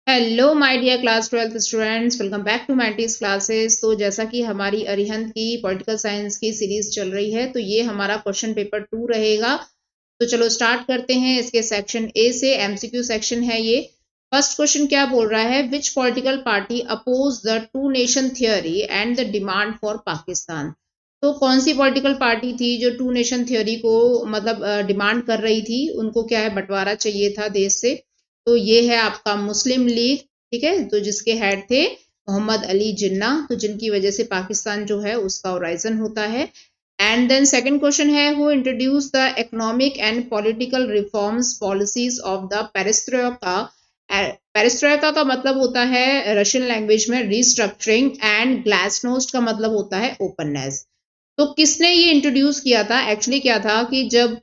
Hello my dear class 12th students, welcome back to maths classes. तो जैसा कि हमारी अरिहंत की पॉलिटिकल साइंस की सीरीज चल रही है, तो ये हमारा क्वेश्चन पेपर 2 रहेगा। तो चलो स्टार्ट करते हैं। इसके सेक्शन ए से एमसीक्यू सेक्शन है ये। फर्स्ट क्वेश्चन क्या बोल रहा है, which political party oppose the two nation theory and the demand for Pakistan. तो कौन सी पॉलिटिकल पार्टी थी जो टू नेशन थियोरी को मतलब डिमांड कर रही थी, उनको क्या है बंटवारा चाहिए था देश से। तो ये है आपका मुस्लिम लीग, ठीक है, तो जिसके हेड थे मोहम्मद अली जिन्ना, तो जिनकी वजह से पाकिस्तान जो है उसका ओराइजन होता है। एंड देन सेकंड क्वेश्चन है, who introduce the economic and political reforms policies of the perestroika. Perestroika का मतलब होता है रशियन लैंग्वेज में रिस्ट्रक्चरिंग, एंड ग्लासनोस्ट का मतलब होता है ओपननेस। तो किसने ये इंट्रोड्यूस किया था? एक्चुअली क्या था कि जब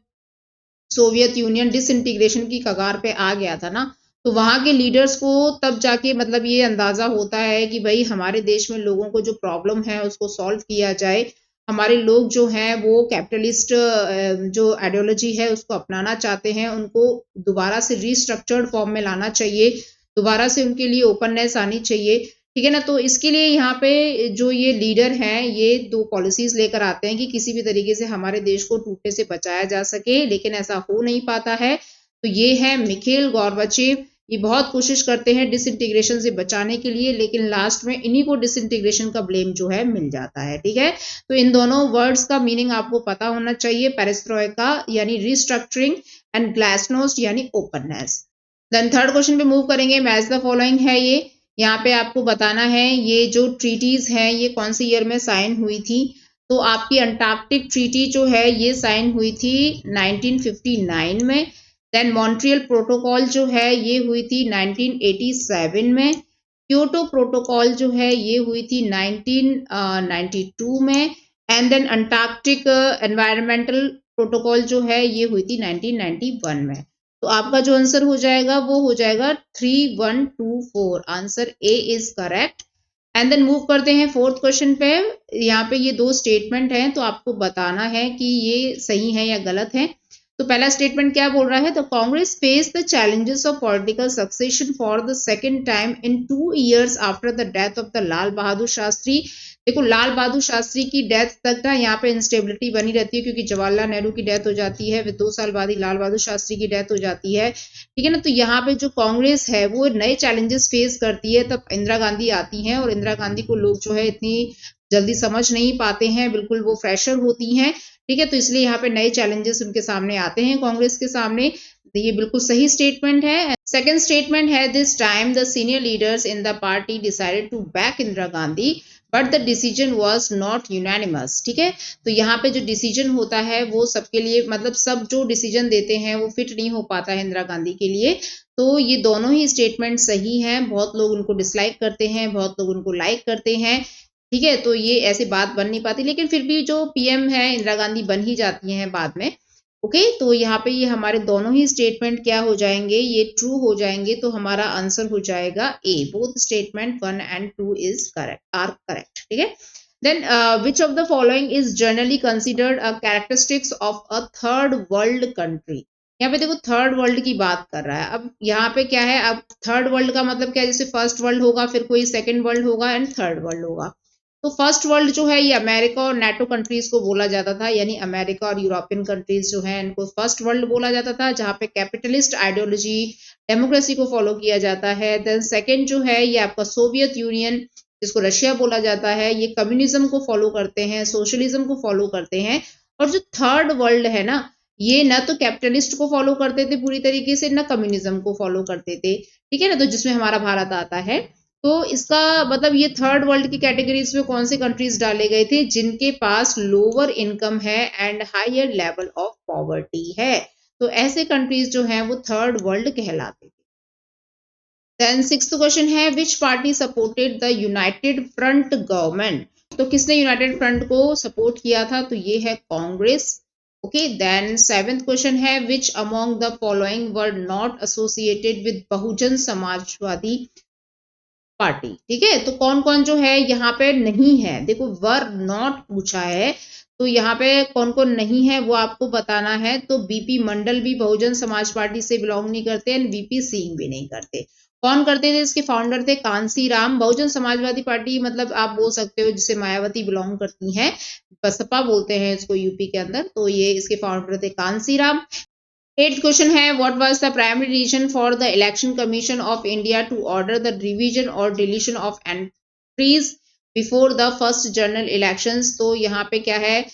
सोवियत यूनियन डिसइंटीग्रेशन की कगार पे आ गया था ना, तो वहां के लीडर्स को तब जाके मतलब ये अंदाजा होता है कि भाई हमारे देश में लोगों को जो प्रॉब्लम है उसको सॉल्व किया जाए। हमारे लोग जो हैं वो कैपिटलिस्ट जो आइडियोलॉजी है उसको अपनाना चाहते हैं, उनको दोबारा से रिस्ट्रक्चर्ड फॉर्म में लाना चाहिए, दोबारा से उनके लिए ओपननेस आनी चाहिए, ठीक है ना। तो इसके लिए यहाँ पे जो ये लीडर हैं ये दो पॉलिसीज लेकर आते हैं कि किसी भी तरीके से हमारे देश को टूटने से बचाया जा सके, लेकिन ऐसा हो नहीं पाता है। तो ये है मिखेल गोर्बाचेव। ये बहुत कोशिश करते हैं डिसइंटीग्रेशन से बचाने के लिए, लेकिन लास्ट में इन्हीं को डिसइंटीग्रेशन का ब्लेम जो है मिल जाता है, ठीक है। तो इन दोनों वर्ड्स का मीनिंग आपको पता होना चाहिए, पेरेस्ट्रोइका यानी रिस्ट्रक्चरिंग एंड ग्लासनोस्ट यानी ओपननेस। देन थर्ड क्वेश्चन पे मूव करेंगे। मैच द फॉलोइंग है ये। यहाँ पे आपको बताना है ये जो ट्रीटीज हैं ये कौन से ईयर में साइन हुई थी। तो आपकी अंटार्कटिक ट्रीटी जो है ये साइन हुई थी 1959 में। देन मॉन्ट्रियल प्रोटोकॉल जो है ये हुई थी 1987 में। क्योटो प्रोटोकॉल जो है ये हुई थी 1992 में। And then Antarctic environmental protocol जो है ये हुई थी 1991 में। तो आपका जो आंसर हो जाएगा वो हो जाएगा 3124। Answer A is correct. And then move करते हैं फोर्थ क्वेश्चन पे। यहाँ पे ये दो स्टेटमेंट हैं, तो आपको बताना है कि ये सही है या गलत है। तो पहला स्टेटमेंट क्या बोल रहा है, the Congress face the challenges of political succession for the second time in 2 years after the death of the Lal Bahadur Shastri. देखो लाल बहादुर शास्त्री की डेथ तक ना यहाँ पे इंस्टेबिलिटी बनी रहती है, क्योंकि जवाहरलाल नेहरू की डेथ हो जाती है, फिर 2 साल बाद ही लाल बहादुर शास्त्री की डेथ हो जाती है, ठीक है ना। तो यहाँ पे जो कांग्रेस है वो नए चैलेंजेस फेस करती है, तब इंदिरा गांधी आती हैं, और इंदिरा गांधी को लोग जो है इतनी जल्दी समझ नहीं पाते हैं, बिल्कुल वो फ्रेशर होती हैं, ठीक है। तो इसलिए यहाँ पे नए चैलेंजेस उनके सामने आते हैं कांग्रेस के सामने। तो ये बिल्कुल सही स्टेटमेंट है। सेकंड स्टेटमेंट है, this time the senior leaders in the party decided to back Indira Gandhi but the decision was not unanimous, ठीक है। तो यहाँ पे जो डिसीजन होता है वो सबके लिए मतलब सब जो डिसीजन देते हैं वो फिट नहीं हो पाता है इंदिरा गांधी के लिए। तो ये दोनों ही स्टेटमेंट सही हैं। बहुत लोग उनको डिसलाइक करते हैं, बहुत लोग उनको लाइक करते हैं, ठीक है। तो ये ऐसी बात बन नहीं पाती, लेकिन फिर भी जो पीएम है इंदिरा गांधी बन ही जाती हैं बाद में। ओके, तो यहाँ पे ये हमारे दोनों ही स्टेटमेंट क्या हो जाएंगे, ये ट्रू हो जाएंगे। तो हमारा आंसर हो जाएगा A, both statement 1 and 2 is correct, are correct, ठीक है। Then which of the following is generally considered a characteristics of a third world country. यहाँ पे देखो थर्ड वर्ल्ड की बात कर रहा है। अब यहाँ पे क्या है, अब थर्ड वर्ल्ड का मतलब क्या है, जैसे फर्स्ट वर्ल्ड होगा, फिर कोई सेकेंड वर्ल्ड होगा एंड थर्ड वर्ल्ड होगा। तो फर्स्ट वर्ल्ड जो है ये अमेरिका और नेटो कंट्रीज को बोला जाता था, यानी अमेरिका और यूरोपियन कंट्रीज जो है इनको फर्स्ट वर्ल्ड बोला जाता था, जहाँ पे कैपिटलिस्ट आइडियोलॉजी डेमोक्रेसी को फॉलो किया जाता है। देन सेकेंड जो है ये आपका सोवियत यूनियन, जिसको रशिया बोला जाता है, ये कम्युनिज्म को फॉलो करते हैं, सोशलिज्म को फॉलो करते हैं। और जो थर्ड वर्ल्ड है ना, ये न तो कैपिटलिस्ट को फॉलो करते थे पूरी तरीके से, न कम्युनिज्म को फॉलो करते थे, ठीक है ना। तो जिसमें हमारा भारत आता है। तो इसका मतलब ये थर्ड वर्ल्ड की कैटेगरीज में कौन से कंट्रीज डाले गए थे, जिनके पास लोअर इनकम है and higher level of poverty है। तो ऐसे कंट्रीज जो हैं वो थर्ड वर्ल्ड कहलाते थे। देन सिक्स्थ क्वेश्चन है, विच party supported the United front government. तो किसने यूनाइटेड फ्रंट को सपोर्ट किया था, तो ये है Congress. Okay, then seventh question है, which among the following were not associated with Bahujan Samajwadi Party, ठीक है। तो कौन कौन जो है यहाँ पे नहीं है, देखो वर नॉट पूछा है, तो यहाँ पे कौन कौन नहीं है वो आपको बताना है। तो बीपी मंडल भी बहुजन समाज पार्टी से बिलोंग नहीं करते एंड वीपी सिंह भी नहीं करते। कौन करते थे? इसके फाउंडर थे कांसी राम। बहुजन समाजवादी पार्टी मतलब आप बोल सकते हो जिसे मायावती बिलोंग करती हैं, बसपा बोलते हैं इसको यूपी के अंदर, तो ये इसके फाउंडर थे कांसी राम। 8th क्वेश्चन है, what was the primary reason for the election commission of India to order the revision और deletion of entries before the first general elections? तो यहाँ पे क्या है,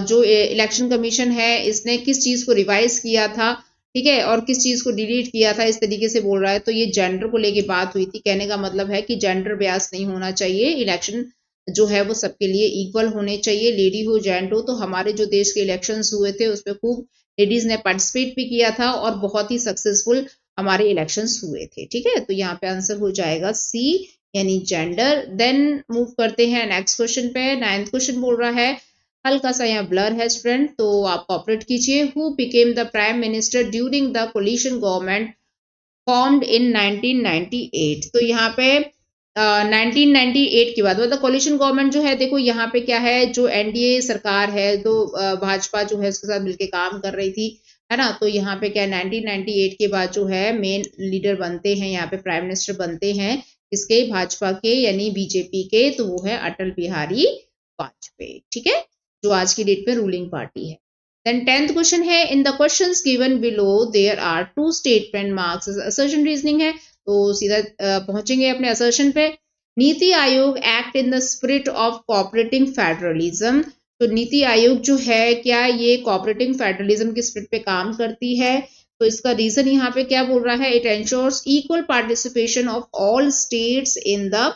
जो इलेक्शन कमीशन है इसने किस चीज को रिवाइज किया था, ठीक है, और किस चीज को डिलीट किया था, इस तरीके से बोल रहा है। तो ये जेंडर को लेके बात हुई थी। कहने का मतलब है कि जेंडर ब्यास नहीं होना चाहिए, इलेक्शन जो है वो सबके लिए इक्वल होने चाहिए, लेडी हो जेंट हो। तो हमारे जो देश के इलेक्शंस हुए थे उसमें खूब लेडीज ने पार्टिसिपेट भी किया था और बहुत ही सक्सेसफुल हमारे इलेक्शंस हुए थे, ठीक है। तो यहाँ पे आंसर हो जाएगा सी यानी जेंडर। देन मूव करते हैं नेक्स्ट क्वेश्चन पे। 9th क्वेश्चन बोल रहा है, हल्का सा यहाँ ब्लर है स्टूडेंट, तो आप कॉपरेट कीजिए। Who became the prime minister during the coalition government formed in 1998? तो यहाँ पे 1998 की बात, मतलब कोलिशन गवर्नमेंट जो है, देखो यहाँ पे क्या है, जो एनडीए सरकार है तो भाजपा जो है उसके साथ मिलकर काम कर रही थी, है ना। तो यहाँ पे क्या 1998 के बाद जो है मेन लीडर बनते हैं, यहाँ पे प्राइम मिनिस्टर बनते हैं किसके, भाजपा के यानी बीजेपी के, तो वो है अटल बिहारी वाजपेयी, ठीक है, जो आज की डेट में रूलिंग पार्टी है। Then 10th क्वेश्चन है, in the questions given below there are two statement marks assertion reasoning है, तो सीधा पहुंचेंगे अपने असर्शन पे। NITI Aayog act in the spirit of cooperating federalism? तो नीति आयोग जो है क्या ये कोऑपरेटिंग फेडरलिज्म के स्पिरिट पे काम करती है? तो इसका रीजन यहाँ पे क्या बोल रहा है, it ensures equal participation of all states in the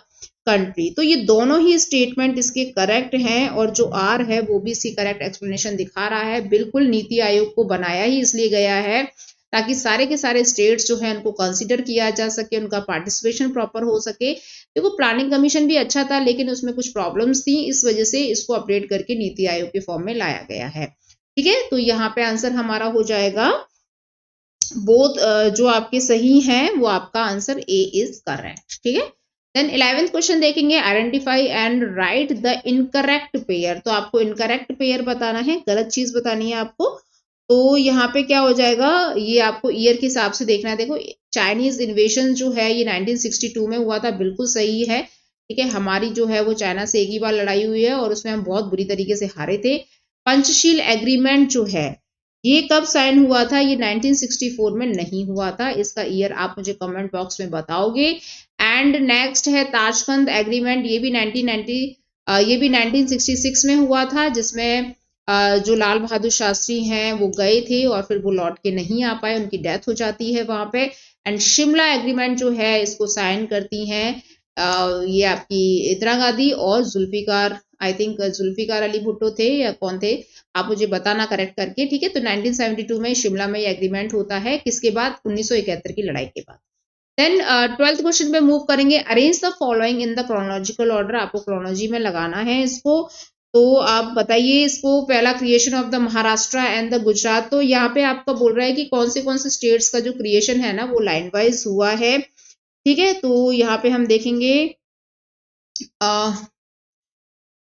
country. तो ये दोनों ही स्टेटमेंट इसके करेक्ट हैं और जो आर है वो भी इसकी करेक्ट एक्सप्लेनेशन दिखा रहा है। बिल्कुल नीति आयोग को बनाया ही इसलिए गया है ताकि सारे के सारे स्टेट्स जो है उनको कंसीडर किया जा सके, उनका पार्टिसिपेशन प्रॉपर हो सके। देखो प्लानिंग कमीशन भी अच्छा था लेकिन उसमें कुछ प्रॉब्लम्स थी, इस वजह से इसको अपडेट करके नीति आयोग के फॉर्म में लाया गया है, ठीक है। तो यहाँ पे आंसर हमारा हो जाएगा बोथ, जो आपके सही हैं वो आपका आंसर ए इज करेक्ट, ठीक है। देन 11th क्वेश्चन देखेंगे, identify and right the incorrect pair. तो आपको इनकरेक्ट पेयर बताना है, गलत चीज बतानी है आपको। तो यहाँ पे क्या हो जाएगा, ये आपको ईयर के हिसाब से देखना है। देखो चाइनीज इन्वेशन जो है ये 1962 में हुआ था, बिल्कुल सही है, ठीक है। हमारी जो है वो चाइना से एक ही बार लड़ाई हुई है और उसमें हम बहुत बुरी तरीके से हारे थे। पंचशील एग्रीमेंट जो है ये कब साइन हुआ था, ये 1964 में नहीं हुआ था, इसका ईयर आप मुझे कमेंट बॉक्स में बताओगे। एंड नेक्स्ट है ताशकंद एग्रीमेंट, ये भी 1966 में हुआ था, जिसमें जो लाल बहादुर शास्त्री हैं वो गए थे और फिर वो लौट के नहीं आ पाए, उनकी डेथ हो जाती है वहां पे। एंड शिमला एग्रीमेंट जो है इसको साइन करती हैं ये आपकी इंदिरा गांधी और जुल्फिकार, आई थिंक जुल्फिकार अली भुट्टो थे या कौन थे, आप मुझे बताना करेक्ट करके, ठीक है। तो 1972 में शिमला में ये एग्रीमेंट होता है, किसके बाद, 1971 की लड़ाई के बाद। देन 12th क्वेश्चन पे मूव करेंगे, arrange the following in the chronological order. आपको क्रोनोलॉजी में लगाना है इसको, तो आप बताइए इसको। पहला creation of the Maharashtra and the Gujarat, तो यहाँ पे आपका बोल रहा है कि कौन से स्टेट्स का जो क्रिएशन है ना वो लाइन वाइज हुआ है, ठीक है। तो यहाँ पे हम देखेंगे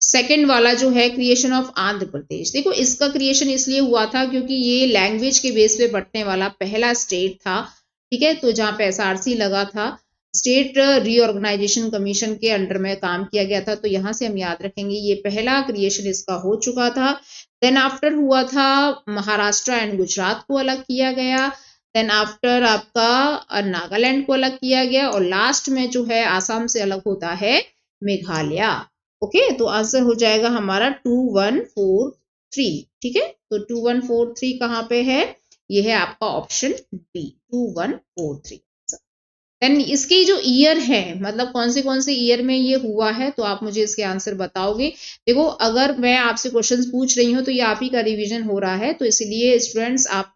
सेकेंड वाला जो है क्रिएशन ऑफ आंध्र प्रदेश। देखो इसका क्रिएशन इसलिए हुआ था क्योंकि ये लैंग्वेज के बेस पे बंटने वाला पहला स्टेट था, ठीक है। तो जहाँ पे एसआरसी लगा था, स्टेट रीऑर्गेनाइजेशन कमीशन के अंडर में काम किया गया था, तो यहाँ से हम याद रखेंगे ये पहला क्रिएशन इसका हो चुका था। देन आफ्टर हुआ था महाराष्ट्र एंड गुजरात को अलग किया गया, देन आफ्टर आपका नागालैंड को अलग किया गया और लास्ट में जो है आसाम से अलग होता है मेघालय, ओके। तो आंसर हो जाएगा हमारा 2143, ठीक है। तो 2143 कहाँ पे है, ये है आपका ऑप्शन बी 2143। देन इसके जो ईयर है, मतलब कौन से ईयर में ये हुआ है, तो आप मुझे इसके आंसर बताओगे। देखो अगर मैं आपसे क्वेश्चंस पूछ रही हूँ तो ये आप ही का रिवीजन हो रहा है, तो इसलिए स्टूडेंट्स आप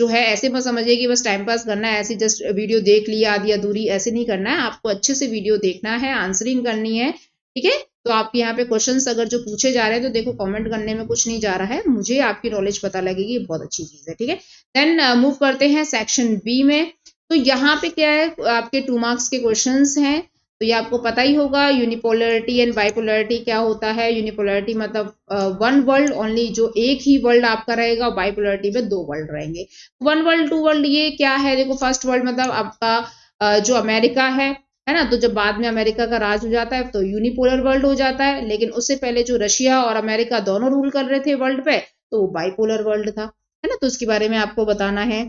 जो है ऐसे मत समझिए कि बस टाइम पास करना है, ऐसे जस्ट वीडियो देख लिया आधी अधूरी, ऐसे नहीं करना है, आपको अच्छे से वीडियो देखना है, आंसरिंग करनी है, ठीक है। तो आप यहाँ पे क्वेश्चंस अगर जो पूछे जा रहे हैं तो देखो कमेंट करने में कुछ नहीं जा रहा है, मुझे आपकी नॉलेज पता लगेगी, बहुत अच्छी चीज है, ठीक है। देन मूव करते हैं सेक्शन बी में। तो यहाँ पे क्या है, आपके 2 मार्क्स के क्वेश्चंस हैं, तो ये आपको पता ही होगा। यूनिपोलरिटी एंड बाइपोलरिटी क्या होता है, यूनिपोलरिटी मतलब वन वर्ल्ड ओनली, जो एक ही वर्ल्ड आपका रहेगा, और बाइपोलरिटी में 2 वर्ल्ड रहेंगे। 1 वर्ल्ड 2 वर्ल्ड ये क्या है, देखो फर्स्ट वर्ल्ड मतलब आपका जो अमेरिका है ना, तो जब बाद में अमेरिका का राज हो जाता है तो यूनिपोलर वर्ल्ड हो जाता है, लेकिन उससे पहले जो रशिया और अमेरिका दोनों रूल कर रहे थे वर्ल्ड पे, तो वो बाइपोलर वर्ल्ड था, है ना, तो उसके बारे में आपको बताना है।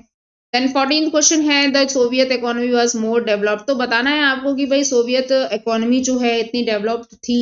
देन 14th क्वेश्चन है the Soviet economy was more developed, तो बताना है आपको कि भाई सोवियत इकोनॉमी जो है इतनी डेवलप्ड थी,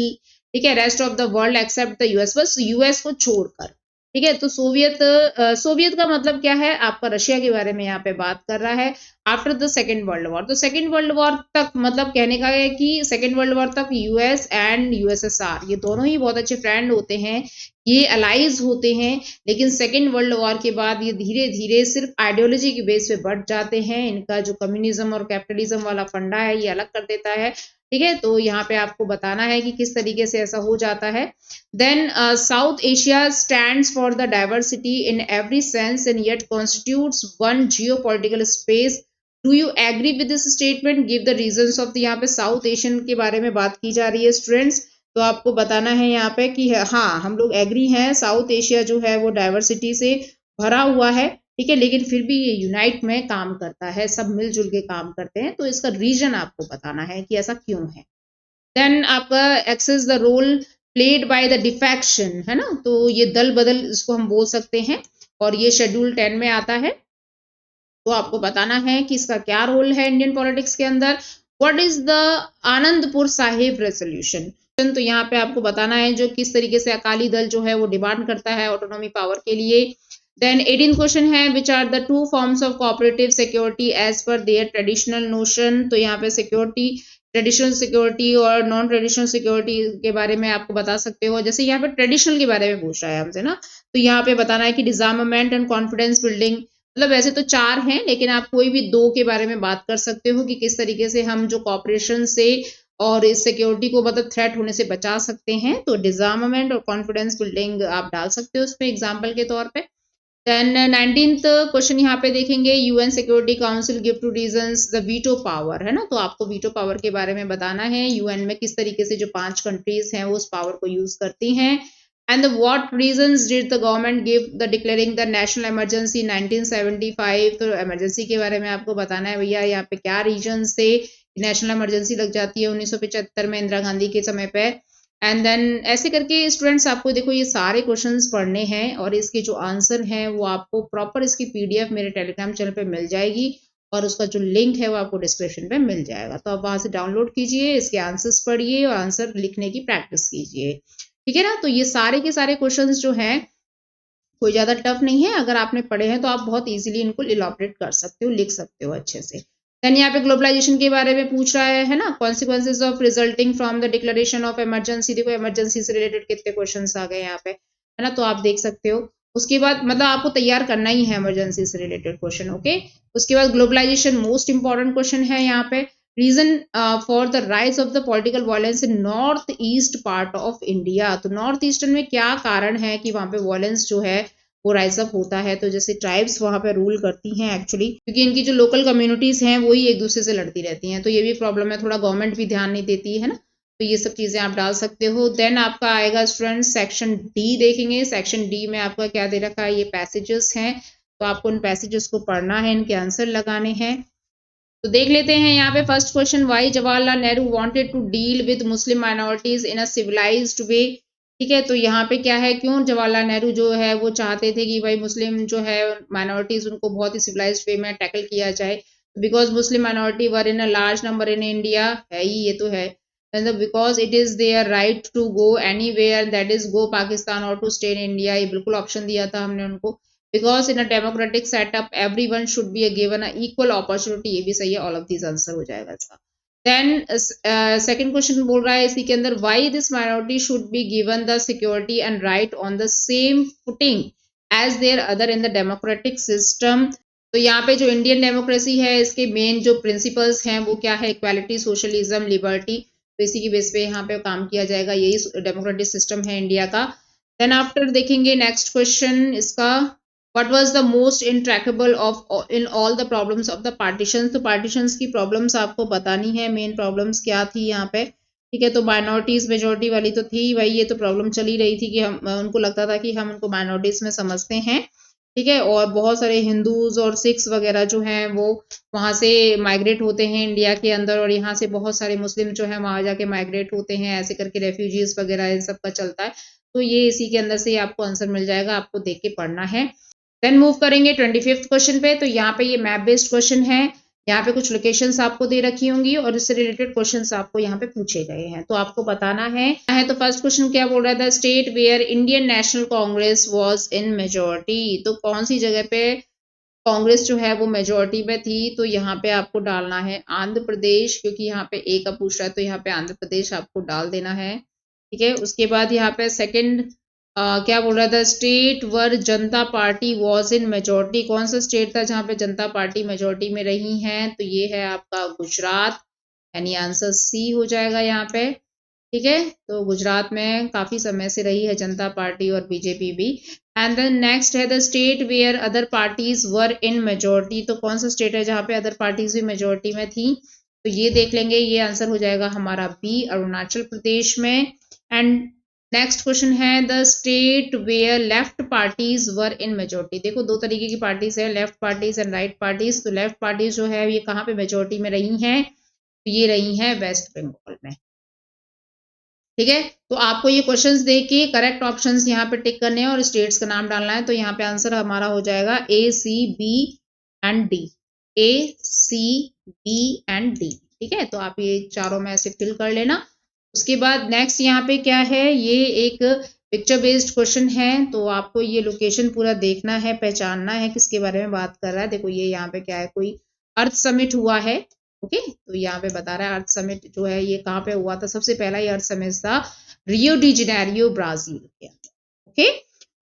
ठीक है, rest of the world accept the US, बस यूएस को छोड़कर, ठीक है। तो सोवियत का मतलब क्या है, आपका रशिया के बारे में यहाँ पे बात कर रहा है। After the second world war, तो सेकेंड वर्ल्ड वॉर तक मतलब कहने का है कि सेकेंड वर्ल्ड वॉर तक यूएस एंड यूएसएसआर ये दोनों ही बहुत अच्छे फ्रेंड होते हैं, ये अलाइज होते हैं, लेकिन सेकेंड वर्ल्ड वॉर के बाद ये धीरे धीरे सिर्फ आइडियोलॉजी के बेस पे बढ़ जाते हैं। इनका जो कम्युनिज्म और कैपिटलिज्म वाला फंडा है ये अलग कर देता है, ठीक है। तो यहाँ पे आपको बताना है कि किस तरीके से ऐसा हो जाता है। Then South Asia stands for the diversity in every sense and yet constitutes one geopolitical space. Do you agree with this statement, give the reasons of the, यहाँ पे साउथ एशियन के बारे में बात की जा रही है स्टूडेंट्स, तो आपको बताना है यहाँ पे कि हाँ हम लोग एग्री हैं, साउथ एशिया जो है वो डाइवर्सिटी से भरा हुआ है, ठीक है, लेकिन फिर भी ये यूनाइट में काम करता है, सब मिलजुल के काम करते हैं, तो इसका रीजन आपको बताना है कि ऐसा क्यों है। देन आपका assess the role played by the defection, है ना, तो ये दल बदल इसको हम बोल सकते हैं, और ये शेड्यूल 10 में आता है, तो आपको बताना है कि इसका क्या रोल है इंडियन पॉलिटिक्स के अंदर। What is the Anandpur Sahib resolution, तो यहाँ पे आपको बताना है जो किस तरीके से अकाली दल जो है वो डिमांड करता है ऑटोनॉमी पावर के लिए। देन 18th क्वेश्चन है which are the two forms of cooperative security as per their traditional notion, तो यहाँ पे सिक्योरिटी, ट्रेडिशनल सिक्योरिटी और नॉन ट्रेडिशनल सिक्योरिटी के बारे में आपको बता सकते हो। जैसे यहाँ पे ट्रेडिशनल के बारे में पूछ रहा है हमसे ना, तो यहाँ पे बताना है कि डिजार्ममेंट एंड कॉन्फिडेंस बिल्डिंग, मतलब वैसे तो 4 हैं लेकिन आप कोई भी 2 के बारे में बात कर सकते हो कि किस तरीके से हम जो कॉपरेशन से और इस सिक्योरिटी को मतलब थ्रेट होने से बचा सकते हैं, तो डिजार्ममेंट और कॉन्फिडेंस बिल्डिंग आप डाल सकते हो उसमें एग्जाम्पल के तौर पे। देन 19th क्वेश्चन यहाँ पे देखेंगे UN security council give two reasons the veto power, है ना, तो आपको वीटो पावर के बारे में बताना है, यूएन में किस तरीके से जो 5 कंट्रीज हैं वो उस पावर को यूज करती हैं। And what reasons did the government give the declaring the national emergency 1975, तो इमरजेंसी के बारे में आपको बताना है भैया, यहाँ पे क्या रीजन से नेशनल इमरजेंसी लग जाती है 1975 में इंदिरा गांधी के समय पे। एंड देन ऐसे करके स्टूडेंट्स आपको देखो ये सारे क्वेश्चंस पढ़ने हैं और इसके जो आंसर हैं वो आपको प्रॉपर इसकी पीडीएफ मेरे टेलीग्राम चैनल पे मिल जाएगी और उसका जो लिंक है वो आपको डिस्क्रिप्शन पे मिल जाएगा, तो आप वहां से डाउनलोड कीजिए, इसके आंसर्स पढ़िए और आंसर लिखने की प्रैक्टिस कीजिए, ठीक है ना। तो ये सारे के सारे क्वेश्चंस जो हैं कोई ज्यादा टफ नहीं है, अगर आपने पढ़े हैं तो आप बहुत इजीली इनको इलॉबरेट कर सकते हो, लिख सकते हो अच्छे से। देन यहाँ पे ग्लोबलाइजेशन के बारे में पूछ रहा है ना, consequences of resulting from the declaration of emergency, देखो इमरजेंसी से रिलेटेड कितने क्वेश्चंस आ गए यहाँ पे, है ना, तो आप देख सकते हो। उसके बाद मतलब आपको तैयार करना ही है इमरजेंसी से रिलेटेड क्वेश्चन, ओके। उसके बाद ग्लोबलाइजेशन मोस्ट इंपॉर्टेंट क्वेश्चन है यहाँ पे, reason for the rise of the political violence in north east part of India, तो नॉर्थ ईस्टर्न में क्या कारण है कि वहां पे वायलेंस जो है वो राइज अप होता है, तो जैसे ट्राइब्स वहां पे रूल करती हैं एक्चुअली, क्योंकि इनकी जो लोकल कम्युनिटीज हैं वही एक दूसरे से लड़ती रहती हैं, तो ये भी प्रॉब्लम है, थोड़ा गवर्नमेंट भी ध्यान नहीं देती है ना, तो ये सब चीजें आप डाल सकते हो। देन आपका आएगा स्टूडेंट्स सेक्शन डी देखेंगे, सेक्शन डी में आपका क्या दे रखा है, ये पैसेजेस हैं, तो आपको उन पैसेजेस को पढ़ना है, इनके आंसर लगाने हैं। तो देख लेते हैं यहाँ पे first question, why Jawaharlal Nehru wanted to deal with Muslim minorities in a civilised way, ठीक है, तो यहाँ पे क्या है, क्यों जवाहरलाल नेहरू जो है वो चाहते थे कि भाई मुस्लिम जो है माइनॉरिटीज उनको बहुत ही सिविलाइज्ड वे में टैकल किया जाए, because Muslim minority were in a large number in India, है ही, ये तो है, because it is their right to go anywhere, that is go Pakistan और टू स्टे इन इंडिया, ये बिल्कुल ऑप्शन दिया था हमने उनको, because in a democratic setup everyone should be given an equal opportunity, ये भी सही है, all of these आंसर हो जाएगा इसका। then second question बोल रहा है इसी के अंदर, why this minority should be given the security and right on the same footing as their other in the democratic system, तो यहाँ पे जो इंडियन डेमोक्रेसी है इसके मेन जो प्रिंसिपल्स हैं वो क्या है, इक्वालिटी, सोशलिज्म, लिबर्टी, तो इसी की बेस पे यहाँ पे काम किया जाएगा, यही डेमोक्रेटिक सिस्टम है इंडिया का। देन आफ्टर देखेंगे नेक्स्ट क्वेश्चन इसका, What was the most intractable of in all the problems of the partitions, तो partitions की problems आपको बतानी है, main problems क्या थी यहाँ पे, ठीक है, तो minorities majority वाली तो थी भाई, ये तो problem चली रही थी कि हम उनको लगता था कि हम उनको minorities में समझते हैं, ठीक है। और बहुत सारे हिंदूज और सिख्स वगैरह जो हैं वो वहां से माइग्रेट होते हैं इंडिया के अंदर, और यहाँ से बहुत सारे मुस्लिम जो है वहां जाके माइग्रेट होते हैं, ऐसे करके रेफ्यूजीज वगैरह इन सब का चलता है। तो ये इसी के अंदर से आपको आंसर मिल जाएगा, आपको देख के पढ़ना है। देन मूव करेंगे 25th क्वेश्चन पे। तो यहाँ पे ये मैप बेस्ड क्वेश्चन है, यहाँ पे कुछ लोकेशंस आपको दे रखी होंगी और इससे रिलेटेड क्वेश्चंस आपको यहाँ पे पूछे गए हैं, तो आपको बताना है। तो फर्स्ट क्वेश्चन क्या बोल रहा था, state where Indian National Congress was in majority. तो कौन सी जगह पे कांग्रेस जो है वो मेजोरिटी में थी, तो यहाँ पे आपको डालना है आंध्र प्रदेश, क्योंकि यहाँ पे ए का पूछ रहा है तो यहाँ पे आंध्र प्रदेश आपको डाल देना है। ठीक है। उसके बाद यहाँ पे सेकंड क्या बोल रहा था, state were Janata party was in majority. कौन सा स्टेट था जहां पे जनता पार्टी मेजोरिटी में रही है, तो ये है आपका गुजरात, यानी आंसर सी हो जाएगा यहाँ पे। ठीक है। तो गुजरात में काफी समय से रही है जनता पार्टी और बीजेपी भी। एंड देन नेक्स्ट है the state where other parties were in majority. तो कौन सा स्टेट है जहां पे अदर पार्टीज भी मेजोरिटी में थी, तो ये देख लेंगे, ये आंसर हो जाएगा हमारा बी, अरुणाचल प्रदेश में। एंड नेक्स्ट क्वेश्चन है the state where left parties were in majority. देखो दो तरीके की पार्टीज है, left parties and right parties. तो लेफ्ट पार्टीज जो है ये कहाँ पे मेजोरिटी में रही हैं, तो ये रही हैं वेस्ट बंगाल में। ठीक है। तो आपको ये क्वेश्चंस देख के करेक्ट ऑप्शंस यहाँ पे टिक करने हैं और स्टेट्स का नाम डालना है। तो यहाँ पे आंसर हमारा हो जाएगा A, C, B and D. A, C, B and D. ठीक है। तो आप ये चारों में ऐसे फिल कर लेना। उसके बाद नेक्स्ट यहाँ पे क्या है, ये एक पिक्चर बेस्ड क्वेश्चन है, तो आपको ये लोकेशन पूरा देखना है, पहचानना है किसके बारे में बात कर रहा है। देखो ये यहाँ पे क्या है, कोई अर्थ समिट हुआ है। ओके। तो यहाँ पे बता रहा है अर्थ समिट जो है ये कहाँ पे हुआ था, सबसे पहला ये अर्थ समिट था रियो डी जेनेरियो ब्राजील के अंदर। ओके।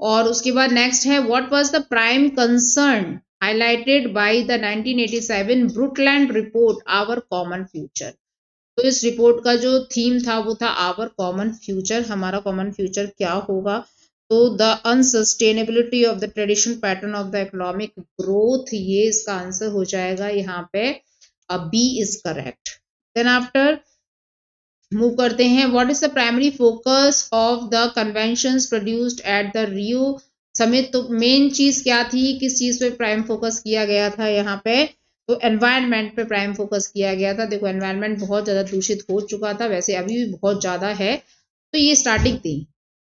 और उसके बाद नेक्स्ट है what was the prime concern highlighted by the 1987 Brundtland report our common future. तो इस रिपोर्ट का जो थीम था वो था आवर कॉमन फ्यूचर, हमारा कॉमन फ्यूचर क्या होगा। तो the unsustainability of the traditional pattern of the economic growth, ये इसका आंसर हो जाएगा यहाँ पे, B is correct. Then after move करते हैं, what is the primary focus of the conventions produced at the Rio summit. तो मेन चीज क्या थी, किस चीज पे प्राइम फोकस किया गया था यहाँ पे, तो एनवायरनमेंट पे प्राइम फोकस किया गया था। देखो एनवायरनमेंट बहुत ज्यादा दूषित हो चुका था, वैसे अभी भी बहुत ज्यादा है, तो ये स्टार्टिंग थी।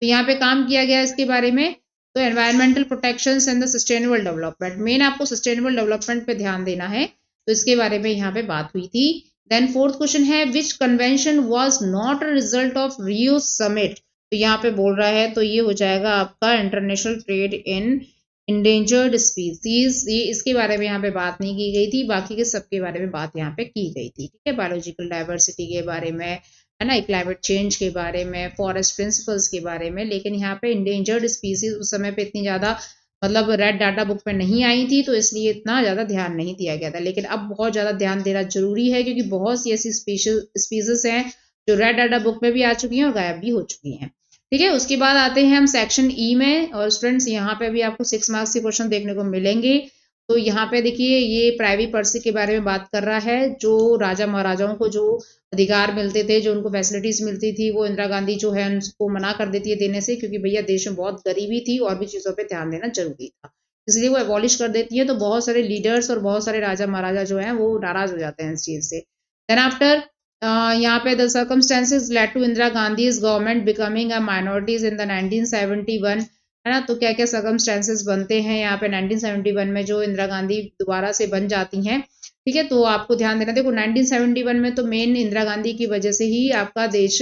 तो यहाँ पे काम किया गया इसके बारे में, तो environmental protection and the sustainable development, main आपको सस्टेनेबल डेवलपमेंट पे ध्यान देना है, तो इसके बारे में यहाँ पे बात हुई थी। देन फोर्थ क्वेश्चन है which convention was not a result of Rio summit. तो यहाँ पे बोल रहा है, तो ये हो जाएगा आपका international trade in endangered species. ये इसके बारे में यहाँ पे बात नहीं की गई थी, बाकी के सबके बारे में बात यहाँ पे की गई थी। ठीक है। बायोलॉजिकल डाइवर्सिटी के बारे में है ना, क्लाइमेट चेंज के बारे में, फॉरेस्ट प्रिंसिपल्स के बारे में, लेकिन यहाँ पे इंडेंजर्ड स्पीसीज उस समय पे इतनी ज्यादा मतलब रेड डाटा बुक में नहीं आई थी, तो इसलिए इतना ज्यादा ध्यान नहीं दिया गया था। लेकिन अब बहुत ज्यादा ध्यान देना जरूरी है, क्योंकि बहुत सी ऐसी स्पीसीज हैं जो रेड डाटा बुक में भी आ चुकी हैं और गायब भी हो चुकी हैं। ठीक है। उसके बाद आते हैं हम सेक्शन ई में, और स्टूडेंट्स यहाँ पे भी आपको 6 मार्क्स के क्वेश्चन देखने को मिलेंगे। तो यहाँ पे देखिए ये प्राइवी पर्सी के बारे में बात कर रहा है, जो राजा महाराजाओं को जो अधिकार मिलते थे, जो उनको फैसिलिटीज मिलती थी, वो इंदिरा गांधी जो है उनको मना कर देती है देने से, क्योंकि भैया देश में बहुत गरीबी थी और भी चीजों पे ध्यान देना जरूरी था, इसलिए वो एबॉलिश कर देती है। तो बहुत सारे लीडर्स और बहुत सारे राजा महाराजा जो हैं वो नाराज हो जाते हैं इस चीज से। देन आफ्टर यहाँ पे the circumstances led to Indira Gandhi's government becoming a minorities in the 1971, है ना। तो क्या क्या सर्कमस्टेंसेस बनते हैं यहाँ पे 1971 में, जो इंदिरा गांधी दोबारा से बन जाती हैं। ठीक है। तो आपको ध्यान देना, देखो 1971 में तो मेन इंदिरा गांधी की वजह से ही आपका देश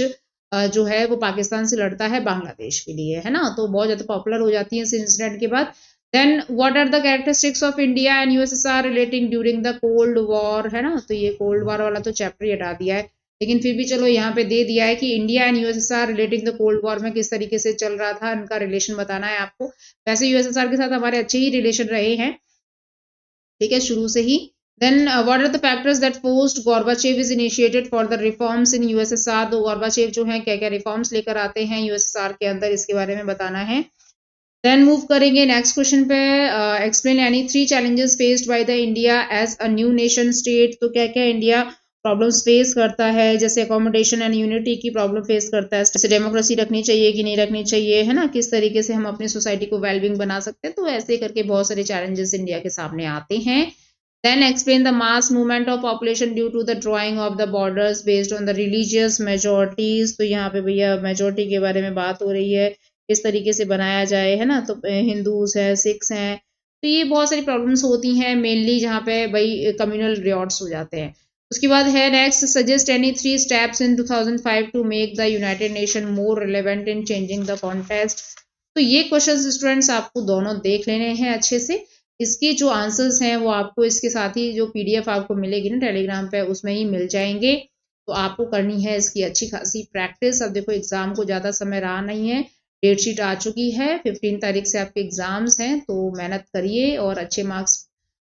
जो है वो पाकिस्तान से लड़ता है बांग्लादेश के लिए, है ना। तो बहुत ज्यादा पॉपुलर हो जाती है इस इंसिडेंट के बाद। Then what are the characteristics of India and USSR relating during the cold war, है ना। तो ये कोल्ड वॉर वाला तो चैप्टर ही हटा दिया है, लेकिन फिर भी चलो यहाँ पे दे दिया है कि India and USSR relating the cold war में किस तरीके से चल रहा था, इनका रिलेशन बताना है आपको। वैसे यूएसएसआर के साथ हमारे अच्छे ही रिलेशन रहे हैं, ठीक है, शुरू से ही। Then what are the factors that forced Gorbachev is initiated for the reforms in USSR। तो गोर्बाचेव जो है क्या क्या रिफॉर्म्स लेकर आते हैं यूएसएसआर के अंदर, इसके बारे में बताना है। देन मूव करेंगे नेक्स्ट क्वेश्चन पे, explain any 3 challenges faced by the India as a new nation state। तो क्या क्या इंडिया प्रॉब्लम्स फेस करता है, जैसे अकोमोडेशन एंड यूनिटी की प्रॉब्लम फेस करता है, जैसे डेमोक्रेसी रखनी चाहिए कि नहीं रखनी चाहिए, है ना, किस तरीके से हम अपनी सोसाइटी को वेलबिंग बना सकते हैं। तो ऐसे करके बहुत सारे चैलेंजेस इंडिया के सामने आते हैं। Then explain the mass movement of population due to the drawing of the borders based on the religious majorities। तो यहाँ पे भैया मेजोरिटी के बारे में बात हो रही है, किस तरीके से बनाया जाए, है ना। तो हिंदूज है, सिख्स हैं, तो ये बहुत सारी प्रॉब्लम्स होती हैं मेनली, जहाँ पे भाई कम्युनल रियॉट्स हो जाते हैं। उसके बाद है next, suggest any 3 steps in 2005 to make the United Nation more relevant in changing the context. तो ये क्वेश्चन स्टूडेंट्स आपको दोनों देख लेने हैं अच्छे से। इसके जो आंसर्स हैं वो आपको इसके साथ ही जो पीडीएफ आपको मिलेगी ना टेलीग्राम पे, उसमें ही मिल जाएंगे। तो आपको करनी है इसकी अच्छी खासी प्रैक्टिस। अब देखो एग्जाम को ज़्यादा समय रहा नहीं है, डेट शीट आ चुकी है, 15 तारीख से आपके एग्जाम्स हैं, तो मेहनत करिए और अच्छे मार्क्स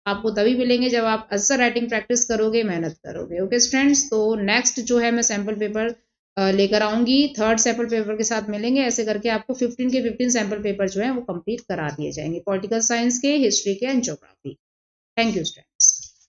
आपको तभी मिलेंगे जब आप अच्छा राइटिंग प्रैक्टिस करोगे, मेहनत करोगे। ओके स्टूडेंट्स, तो नेक्स्ट जो है मैं सैम्पल पेपर लेकर आऊंगी, 3rd सैम्पल पेपर के साथ मिलेंगे। ऐसे करके आपको 15 के 15 सैम्पल पेपर जो है वो कंप्लीट करा दिए जाएंगे, पॉलिटिकल साइंस के, हिस्ट्री के and geography. Thank you students.